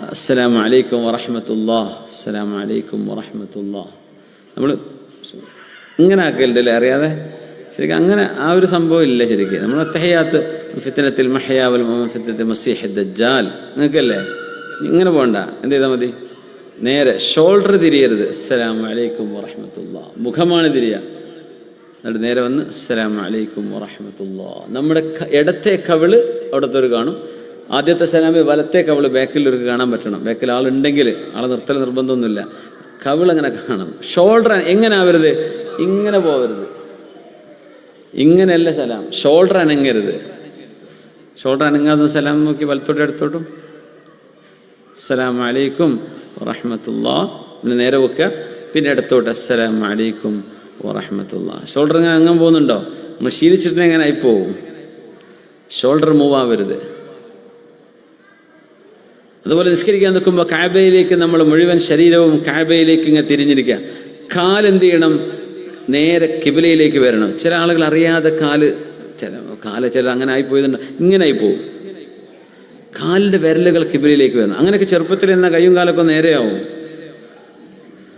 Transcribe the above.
അസ്സലാമു അലൈക്കും വറഹ്മത്തുള്ളാഹ്, അസ്സലാമു അലൈക്കും വറഹ്മത്തുള്ളാഹ്. നമ്മൾ ഇങ്ങനെ ആക്കലുണ്ടല്ലേ അറിയാതെ. ശരിക്കും അങ്ങനെ ആ ഒരു സംഭവം ഇല്ല. ശരിക്കും നമ്മൾ അത്തഹിയാത്ത് ഫിത്നത്തിൽ മഹ്യാ വൽ മമാത്ത് ഫിത്നത്തിൽ മസീഹ് ദജ്ജാൽ നിങ്ങൾക്കല്ലേ ഇങ്ങനെ പോകണ്ട. എന്ത് ചെയ്താൽ മതി? നേരെ ഷോൾഡർ തിരിയരുത്. അസ്സലാമു അലൈക്കും വറഹ്മത്തുള്ളാഹ്. മുഖമാണ് തിരിയുക. എന്നിട്ട് നേരെ വന്ന് അസ്സലാമു അലൈക്കും വറഹ്മത്തുള്ളാഹ്. നമ്മുടെ ഇടത്തെ കവിള് അവിടത്തൊരു കാണും. ആദ്യത്തെ സലാമി വലത്തെ കവിള് ബാക്കിലൊരു കാണാൻ പറ്റണം. ബാക്കിൽ ആളുണ്ടെങ്കിൽ ആളെ നിർത്തൽ നിർബന്ധമൊന്നുമില്ല. കവിളങ്ങനെ കാണണം. ഷോൾഡർ എങ്ങനെ ആവരുത്? ഇങ്ങനെ പോവരുത്. ഇങ്ങനെയല്ല സലാം. ഷോൾഡർ അനങ്ങരുത്. ഷോൾഡർ അനങ്ങാതെ സലാം നോക്കി വലത്തോട്ടും അടുത്തോട്ടും അസ്സലാമു അലൈക്കും വറഹ്മത്തുള്ളാഹ് എന്ന് നേരെ വെക്കുക. പിന്നെ ഇടത്തോട്ട് അസ്സലാമു അലൈക്കും വറഹ്മത്തുള്ളാഹ്. ഷോൾഡർ ഇങ്ങനെ അങ്ങാൻ പോകുന്നുണ്ടോ? നമ്മൾ ശീലിച്ചിട്ടുണ്ടെങ്കിൽ എങ്ങനെ ആയിപ്പോവും. ഷോൾഡർ മൂവ് ആവരുത്. അതുപോലെ നിസ്കരിക്കാൻ നിൽക്കുമ്പോൾ കഅബയിലേക്ക് നമ്മൾ മുഴുവൻ ശരീരവും കഅബയിലേക്ക് ഇങ്ങനെ തിരിഞ്ഞിരിക്കുക. കാലെന്ത് ചെയ്യണം? നേരെ കിബിലയിലേക്ക് വരണം. ചില ആളുകൾ അറിയാതെ കാല് ചില അങ്ങനെ ആയിപ്പോയതുണ്ട്. ഇങ്ങനെ ആയിപ്പോവും. കാലിൻ്റെ വിരലുകൾ കിബിലയിലേക്ക് വരണം. അങ്ങനെയൊക്കെ ചെറുപ്പത്തിൽ എന്നാൽ കയ്യും കാലൊക്കെ നേരെയാവും.